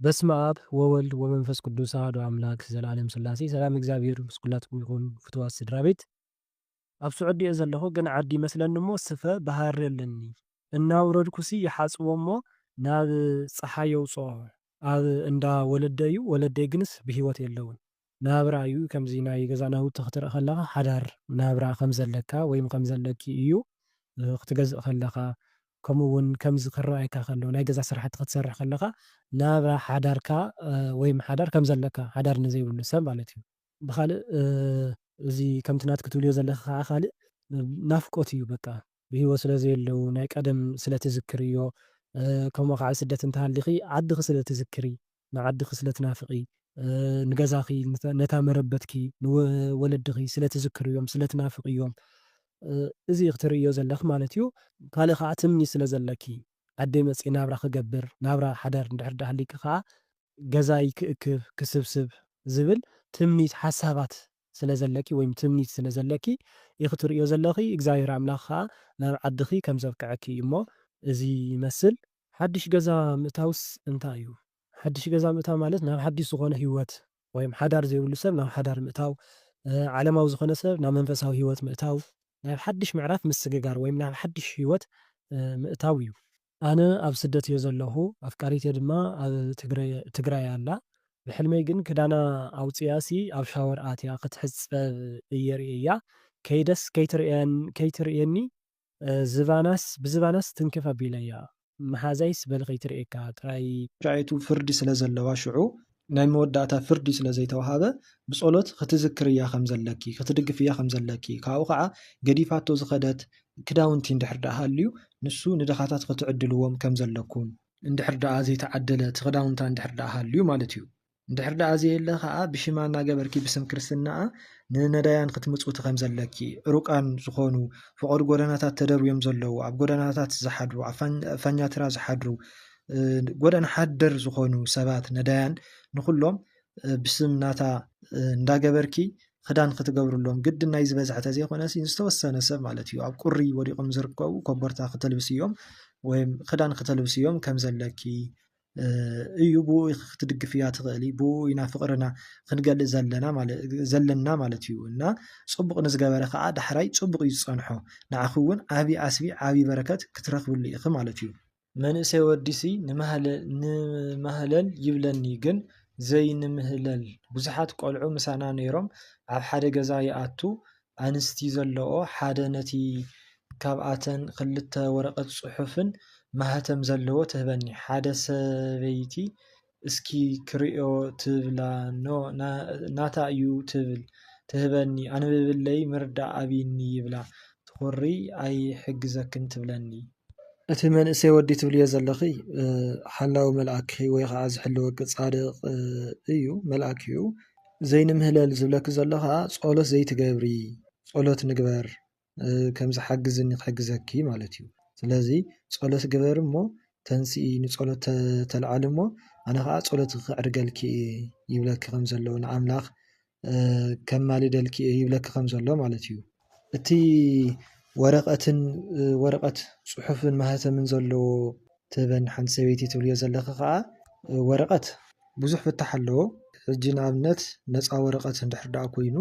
በስመ አብ ወወልድ ወመንፈስ ቅዱስ አሐዱ አምላክ ዘለዓለም ሥላሴ ሰላም እግዚአብሔር ምስ ኩላትኩም ይኹን ፍትዋት ስድራ ቤት ኣብ ስዑድ እየ ዘለኹ ግን ዓዲ ይመስለኒ እሞ ስፈ ባሃሪ ኣለኒ እናውረድኩሲ ይሓፅቦ እሞ ናብ ፀሓይ የውፅኦ ኣብ እንዳ ወለደ እዩ ወለደይ ግንስ ብሂወት የለውን ናብራ እዩ ከምዚ ናይ ገዛ ናውቲ ክትርኢ ከለኻ ሓዳር ናብራ ከም ዘለካ ወይም ከም ዘለኪ እዩ ክትገዝእ ከለኻ ከምኡ እውን ከምዚ ክረአየካ ከሎ ናይ ገዛ ስራሕቲ ክትሰርሕ ከለኻ ናብራ ሓዳርካ ወይም ሓዳር ከም ዘለካ ሓዳር ንዘይብሉ ሰብ ማለት እዩ ብካልእ እዚ ከምቲ ናትክ ትብልዮ ዘለካ ከዓ ካልእ ናፍቆት እዩ በቃ ብሂወት ስለዘየለው ናይ ቀደም ስለትዝክር እዮ ከምኡ ከዓ ስደት እንተሃሊኺ ዓድኺ ስለትዝክሪ ንዓድኺ ስለትናፍቂ ንገዛኺ ነታ መረበትኪ ንወለድኺ ስለትዝክር እዮም ስለትናፍቅ እዮም እዚ ክትርእዮ ዘለኺ ማለት እዩ ካልእ ከዓ ትምኒ ስለ ዘለኪ ዓደይ መፅእ ናብራ ክገብር ናብራ ሓዳር እንድሕር ዳ ሃሊካ ከዓ ገዛይ ክእክብ ክስብስብ ዝብል ትምኒት ሓሳባት ስለ ዘለኪ ወይም ትምኒት ስለ ዘለኪ ክትርእዮ ዘለኺ እግዚኣብሔር ኣምላኽ ከዓ ናብ ዓድኺ ከም ዘብቅዐኪ እዩ እሞ እዚ ይመስል ሓድሽ ገዛ ምእታውስ እንታይ እዩ ሓድሽ ገዛ ምእታው ማለት ናብ ሓድሽ ዝኾነ ሂወት ወይም ሓዳር ዘይብሉ ሰብ ናብ ሓዳር ምእታው ዓለማዊ ዝኾነ ሰብ ናብ መንፈሳዊ ሂወት ምእታው ናብ ሓድሽ ምዕራፍ ምስግጋር ወይም ናብ ሓድሽ ሂወት ምእታው እዩ ኣነ ኣብ ስደት እየ ዘለኹ ኣፍቃሪት ድማ ኣብ ትግራይ ኣላ ብሕልመይ ግን ክዳና ኣውፅያሲ ኣብ ሻወር ኣትያ ክትሕፀብ እየ ርእያ ከይደስ ከይትርእየኒ ዝባናስ ብዝባናስ ትንክፍ ኣቢለ እያ መሓዛይስ በል ከይትርእየካ ጥራይ ሻይቱ ፍርዲ ስለ ዘለዋ ሽዑ ናይ መወዳእታ ፍርዲ ስለ ዘይተዋሃበ ብጸሎት ክትዝክር እያ ከም ዘለኪ ክትድግፍ እያ ከም ዘለኪ ካብኡ ከዓ ገዲፋቶ ዝኸደት ክዳውንቲ እንድሕር ዳኣ ሃልዩ ንሱ ንደኻታት ክትዕድልዎም ከም ዘለኩም እንድሕር ዳኣ ዘይተዓደለ እቲ ክዳውንታ እንድሕር ዳኣ ሃልዩ ማለት እዩ እንድሕር ዳኣ ዘየለ ከዓ ብሽማ እናገበርኪ ብስም ክርስትናኣ ንነዳያን ክትምፅውቲ ከም ዘለኪ ሩቃን ዝኾኑ ፍቆድ ጎደናታት ተደርብዮም ዘለዉ ኣብ ጎደናታት ዝሓድሩ ፋኛትራ ዝሓድሩ ጎደና ሓደር ዝኾኑ ሰባት ነዳያን ንኩሎም ብስም ናታ እንዳገበርኪ ክዳን ክትገብርሎም ግድን ናይ ዝበዝሐ ተዘይኮነሲ ዝተወሰነ ሰብ ማለት እዩ ኣብ ቁሪ ወዲቆም ዝርከቡ ኮቦርታ ክተልብስ እዮም ወይም ክዳን ክተልብስ እዮም ከም ዘለኪ እዩ ብኡ ክትድግፍ እያ ትኽእሊ ብኡ ኢና ፍቅርና ክንገልፅ ዘለና ማለት እዩ እና ፅቡቅ ንዝገበረ ከዓ ዳሕራይ ፅቡቅ እዩ ዝፀንሖ ንዓኹ እውን ዓብይ ኣስቢ ዓብይ በረከት ክትረክብሉ ኢኹ ማለት እዩ መንእሰይ ወዲሲ ንማህለል ይብለኒ ግን ዘይንምህለል ብዙሓት ቆልዑ ምሳና ነይሮም ኣብ ሓደ ገዛ ይኣቱ ኣንስቲ ዘለዎ ሓደ ነቲ ካብኣተን ክልተ ወረቐት ፅሑፍን ማህተም ዘለዎ ትህበኒ ሓደ ሰበይቲ እስኪ ክሪኦ ትብላ ኖ ናታ እዩ ትብል ትህበኒ ኣንብብለይ ምርዳእ ኣብይኒ ይብላ ትኹሪ ኣይሕግዘክን ትብለኒ እቲ መንእሰይ ወዲ ትብልዮ ዘለኺ ሓላዊ መልኣክ ወይ ከዓ ዝሕልወቂ ፃድቕ እዩ መልኣክ እዩ ዘይንምህለል ዝብለክ ዘሎ ከዓ ጸሎት ዘይትገብሪ ጸሎት ንግበር ከም ዝሓግዝኒ ክሕግዘኪ ማለት እዩ ስለዚ ጸሎት ግበር እሞ ተንስኢ ንጸሎት ተልዓል እሞ ኣነ ከዓ ጸሎት ክዕርገልኪ ይብለኪ ከም ዘሎ ንኣምላኽ ከማልደልኪ ይብለኪ ከም ዘሎ ማለት እዩ እቲ ወረቐት ፅሑፍን ማህተምን ዘለዎ ትበን ሓንቲ ሰበይቲ ትብልዮ ዘለኺ ከዓ ወረቐት ብዙሕ ፍታሕ ኣለዎ ሕጂ ንኣብነት ነፃ ወረቐት እንድሕር ዳኣ ኮይኑ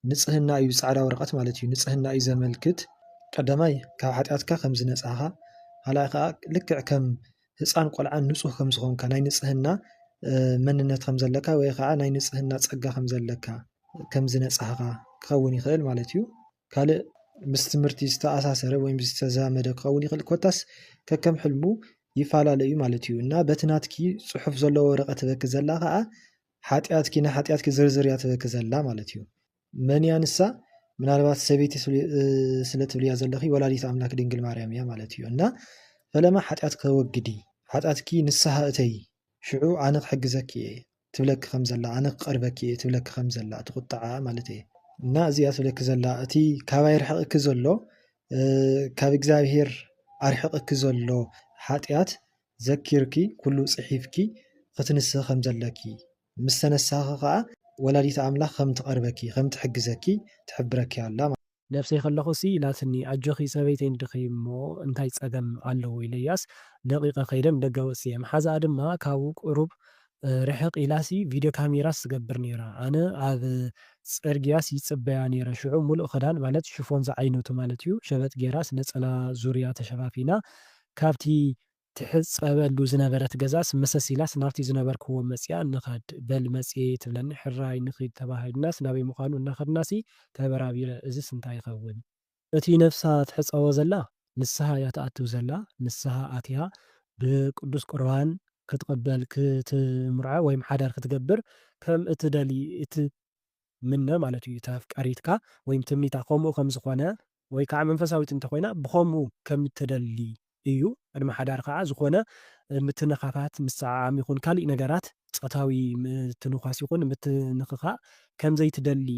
ንፅህና እዩ ፃዕዳ ወረቐት ማለት እዩ ንፅህና እዩ ዘመልክት ቀዳማይ ካብ ሓጢኣትካ ከም ዝነፃኻ ካልኣይ ከዓ ልክዕ ከም ህፃን ቆልዓ ንፁህ ከም ዝኾንካ ናይ ንፅህና መንነት ከም ዘለካ ወይ ከዓ ናይ ንፅህና ፀጋ ከም ዘለካ ከም ዝነፃኻ ክኸውን ይኽእል ማለት እዩ ካልእ ምስ ትምህርቲ ዝተኣሳሰረ ወይም ዝተዛመደ ክኸውን ይኽእል ኮታስ ከከም ሕልሙ ይፈላለዩ ማለት እዩ እና በቲ ናትኪ ፅሑፍ ዘለዎ ወረቐት ትበክ ዘላ ከዓ ሓጢኣትኪ ንሓጢኣትኪ ዝርዝር እያ ትበክ ዘላ ማለት እዩ መን እያ ንሳ ምናልባት ሰበይቲ ስለ ትብልያ ዘለኺ ወላዲት ኣምላክ ድንግል ማርያም እያ ማለት እዩ እና ፈለማ ሓጢኣት ከወግዲ ሓጢኣትኪ ንስሓ እተይ ሽዑ ኣነ ክሕግዘኪ እየ ትብለኪ ከም ዘላ ኣነ ክቐርበኪ እየ ትብለኪ ከም ዘላ ትቁጣዓ ማለት እየ እና እዚኣ ትብለኪ ዘላ እቲ ካባይ ርሕቕኪ ዘሎ ካብ እግዚኣብሔር ኣርሕቕኪ ዘሎ ሓጢኣት ዘኪርኪ ኩሉ ፅሒፍኪ ክትንስህ ከም ዘለኪ ምስ ተነሳኺ ከዓ ወላዲት ኣምላኽ ከም ትቐርበኪ ከም ትሕግዘኪ ትሕብረኪ ኣላ ነፍሰይ ከለኹ ሲ ኢላትኒ ኣጆኺ ሰበይተይ ንድኺ እሞ እንታይ ፀገም ኣለዎ ኢለያስ ደቂቐ ከይደም ደገ ወፅየ መሓዛኣ ድማ ካብኡ ቁሩብ ርሕቕ ኢላሲ ቪድዮ ካሜራስ ትገብር ነይራ። ኣነ ኣብ ፅርግያስ ይፅበያ ነይረ። ሽዑ ሙሉእ ክዳን ማለት ሽፎን ዝዓይነቱ ማለት እዩ ሸበጥ ጌራስ ነፀላ ዙርያ ተሸፋፊና ካብቲ ትሕፀበሉ ዝነበረት ገዛስ መሰስ ኢላስ ናብቲ ዝነበርክዎ መፅያ ንኸድ በል መፅየ ትብለኒ ሕራይ ንኽድ ተባሂልናስ ናበይ ምዃኑ እናኸድናሲ ተበራቢረ እዚስ እንታይ ይኸውን? እቲ ነፍሳ ትሕፀቦ ዘላ ንስሓ እያ ተኣትው ዘላ ንስሓ ኣትያ ብቅዱስ ቁርባን ክትቅበል ክትምርዖ ወይም ሓዳር ክትገብር ከም እትደሊ እትምነ ማለት እዩ እታ ኣፍቃሪትካ ወይም ትምኒታ ከምኡ ከም ዝኾነ ወይ ከዓ መንፈሳዊት እንተኮይና ብከምኡ ከም እትደሊ እዩ። ቅድሚ ሓዳር ከዓ ዝኾነ ምትንኻፋት ምስዓዓም ይኹን ካሊእ ነገራት ፆታዊ ምትንኳስ ይኹን ምትንኽኻእ ከም ዘይትደሊ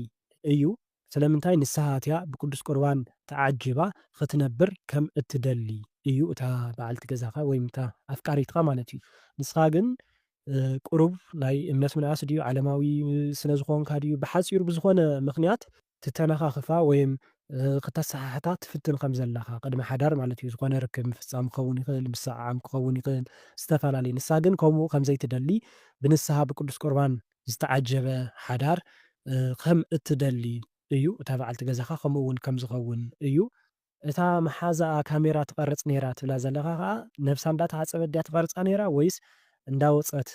እዩ። ስለምንታይ ንስሓ ኣትያ ብቅዱስ ቁርባን ተዓጂባ ክትነብር ከም እትደሊ እዩ እታ በዓልቲ ገዛኻ ወይም እታ ኣፍቃሪትካ ማለት እዩ። ንስኻ ግን ቁሩብ ናይ እምነት ምንኣስ ድዩ ዓለማዊ ስለ ዝኾንካ ድዩ ብሓፂሩ ብዝኾነ ምክንያት ትተነኻኽፋ ወይም ክተሰሓሕታ ትፍትን ከም ዘለኻ ቅድሚ ሓዳር ማለት እዩ። ዝኾነ ርክብ ምፍፃም ክኸውን ይኽእል ምስዓዓም ክኸውን ይኽእል ዝተፈላለዩ። ንሳ ግን ከምኡ ከም ዘይትደሊ ብንስሓ ብቅዱስ ቁርባን ዝተዓጀበ ሓዳር ከም እትደሊ እዩ። እታ በዓልቲ ገዛኻ ከምኡ እውን ከም ዝኸውን እዩ። እታ መሓዛኣ ካሜራ ትቐርፅ ነይራ ትብላ ዘለኻ ከዓ ነብሳ እንዳተሓፀበት ድያ ትቐርፃ ነይራ ወይስ እንዳወፀት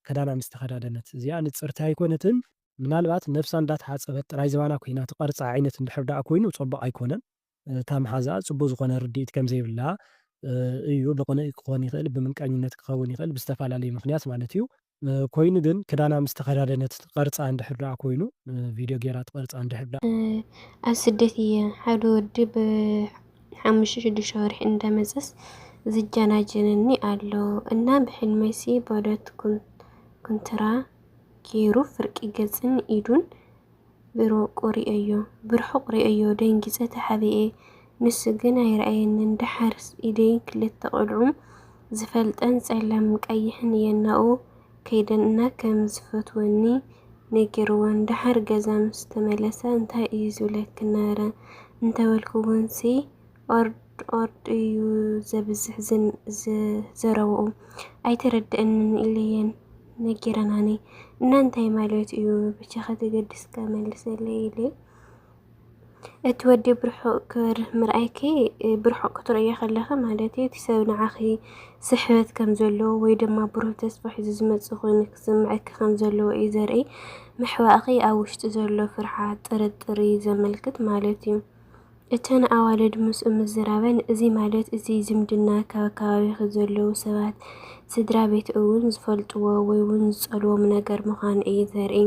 ክዳና ምስ ተኸዳደነት? እዚኣ ንፅርቲ ኣይኮነትን። ምናልባት ነብሳ እንዳተሓፀበት ጥራይ ዝባና ኮይና ትቐርፃ ዓይነት እንድሕር ዳኣ ኮይኑ ፅቡቅ ኣይኮነን። እታ መሓዛኣ ፅቡቅ ዝኾነ ርድኢት ከም ዘይብላ እዩ። ብቁኑዕ ክኾን ይኽእል ብምንቃኝነት ክኸውን ይኽእል ብዝተፈላለዩ ምክንያት ማለት እዩ። ኮይኑ ግን ክዳና ምስ ተኸዳደነት ቅርፃ እንድሕር ዳኣ ኮይኑ ቪድዮ ጌራ ትቐርፃ እንድሕር ዳኣ ኣብ ስደት እየ ሓደ ወዲ ብ5-6 ወርሒ እንደመፀስ ዝጀናጀነኒ ኣሎ እና ብሕልመሲ በዶት ኩንትራ ገይሩ ፍርቂ ገፅን ኢዱን ብርሑቕ ሪአዮ ደንጊፀ ተሓቢኤ ንሱ ግን ኣይረኣየንን። ድሓርስ ኢደይ ክልተ ቆልዑ ዝፈልጠን ፀላም ቀይሕን እየናኡ ከይደን እና ከም ዝፈትወኒ ነጊርወን። ድሓር ገዛ ምስ ተመለሰ እንታይ እዩ ዝብለክ ነበረ እንተበልክዎንሲ ኦርድ እዩ ዘብዝሕ ዘረብኡ ኣይተረድአንን ኢለየን ነጊረናኒ እና እንታይ ማለት እዩ ብቻ ከተገድስካ መልሰለይ ኢለ እቲ ወዲ ብርሑቕ ክበርህ ምርኣይከ ብርሑቕ ክትርእዮ ከለኻ ማለት እዩ እቲ ሰብ ንዓኺ ስሕበት ከም ዘለዎ ወይ ድማ ብሩህ ተስፋ ሒዙ ዝመፅእ ኮይኑ ክስምዓካ ከም ዘለዎ እዩ ዘርኢ። ምሕዋእኺ ኣብ ውሽጢ ዘሎ ፍርሓት ጥርጥር ዘመልክት ማለት እዩ። እተን ኣዋልድ ምስኡ ምዝራበን እዚ ማለት እዚ ዝምድና ካብ ከባቢኺ ዘለዉ ሰባት ስድራ ቤት እውን ዝፈልጥዎ ወይ እውን ዝፀልዎም ነገር ምዃኑ እዩ ዘርኢ።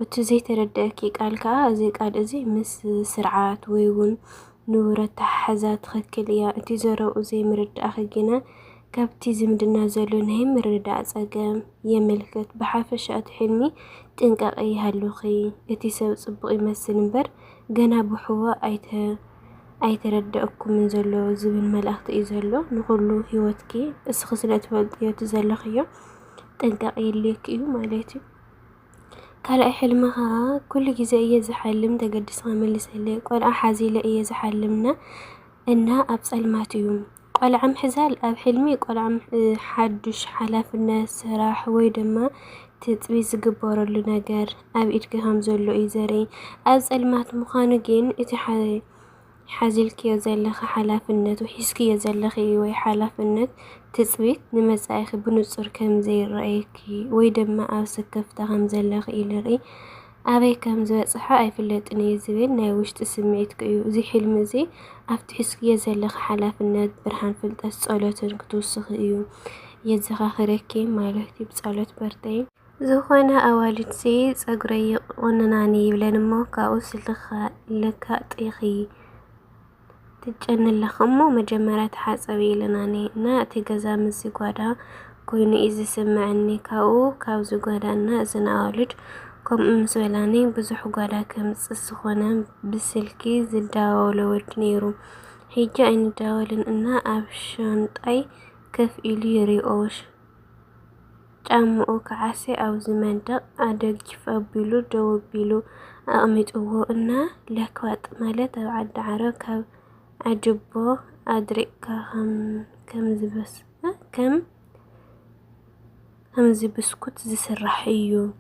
እቲ ዘይተረድአኪ ቃል ከዓ እዚ ቃል እዚ ምስ ስርዓት ወይ እውን ንቡረት ተሓሓዛ ትኽክል እያ። እቲ ዘረብኡ ዘይምርዳእኺ ግና ካብቲ ዝምድና ዘሎ ናይ ምርዳእ ፀገም የመልክት። ብሓፈሻ እቲ ሕልሚ ጥንቃቐ ይሃሉኺ እቲ ሰብ ፅቡቕ ይመስል እምበር ገና ብሕዎ ኣይተረድአኩምን ዘሎ ዝብል መልእኽቲ እዩ ዘሎ ንኩሉ ሂወትኪ እስኺ ስለ ትፈልጥዮ እቲ ዘለኽዮ ጥንቃቐ የድልየኪ እዩ ማለት እዩ። ካልኣይ ሕልሚ ከዓ ኩሉ ግዜ እየ ዝሓልም ተገዲስካ መልሰለይ ቆልዓ ሓዚለ እየ ዝሓልምና እና ኣብ ፀልማት እዩ። ቆልዓ ምሕዛል ኣብ ሕልሚ ቆልዓ ሓዱሽ ሓላፍነት ስራሕ ወይ ድማ ትፅቢት ዝግበረሉ ነገር ኣብ ኢድካ ከም ዘሎ እዩ ዘርኢ። ኣብ ፀልማት ምዃኑ ግን እቲ ሓዚልክዮ ዘለኻ ሓላፍነት ወይ ሒዝክዮ ዘለኺ ወይ ሓላፍነት ትፅቢት ንመጻኢኺ ብንጹር ከም ዘይረኣየኪ ወይ ድማ ኣብ ሰከፍታ ከም ዘለኺ እዩ ልርኢ። ኣበይ ከም ዝበፅሓ ኣይፍለጥን እዩ ዝብል ናይ ውሽጢ ስምዒትክ እዩ። እዚ ሕልሚ እዚ ኣብቲ ሒዝክዮ ዘለኻ ሓላፍነት ብርሃን ፍልጠት ጸሎትን ክትውስኺ እዩ የዘኻኽረኪ ማለት እዩ። ብጸሎት በርተይ ዝኾነ ኣዋልድሲ ፀጉረይ ይቁንናኒ ይብለን እሞ ካብኡ ስልካ ጥኺ ትጨነለኻ እሞ መጀመርያ ተሓፀቢ ኢለናኒ እና እቲ ገዛ ምስ ጓዳ ኮይኑ እዩ ዝስምዐኒ። ካብዚ ጓዳ እና እዘን ኣዋልድ ከምኡ ምስ በላኒ ብዙሕ ጓዳ ከምፅእ ዝኾነ ብስልኪ ዝዳዋወሎ ወዲ ነይሩ። ሕጂ ኣይንዳወልን እና ኣብ ሻንጣይ ከፍ ኢሉ ይሪኦ ጫምኡ ከዓሲ ኣብዚ መንደቕ ኣደጊፍ ኣቢሉ ደው ኣቢሉ ኣቕሚጥዎ እና ለክዋጥ ማለት ኣብ ዓዲ ዓረብ ካብ ኣጅቦ ኣድሪቕካ ከም همزي بسكوت زي سرحيو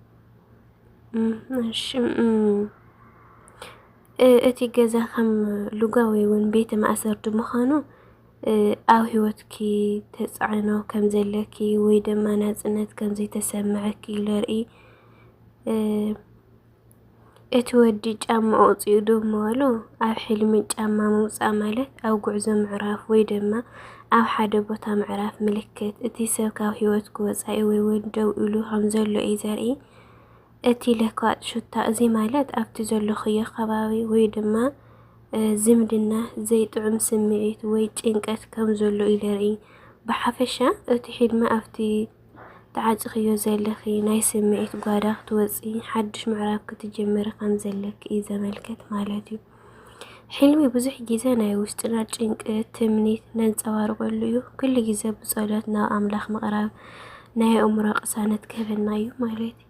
ماشي اتي جزا خم لغاوي ون بيت ما أسرت مخانو أو هيوتكي تسعنو كم زلكي ويدما نازنت كم زي تسمعكي لرئي اتودي جامع أوصيو دوموالو أو حلمي جامع موصا مالت أو قعزو معراف ويدما أو حدا بوتا معراف ملكت اتي سوكاو هيوتكو وصاي ويودو إلو همزلو إيزاري اتي لكوات شتا أزي مالت أبتي زلو خيا خباوي ويدما زمدنا زي طعم سمعيت ويتشنكت كم زلو إلاري بحفشة اتي حلمة أفتي تعاج خيو زلخي ناي سمعيت قاداخ توزي حدش معراف كتجمر خم زلك إذا ملكت مالتي حلمي بزح جيزة ناي وشتنا تشنكت تمنيت ننصوار قليو كل جيزة بصولاتنا أملاخ مقراب ناي أمراق سانت كفن نايو مالتي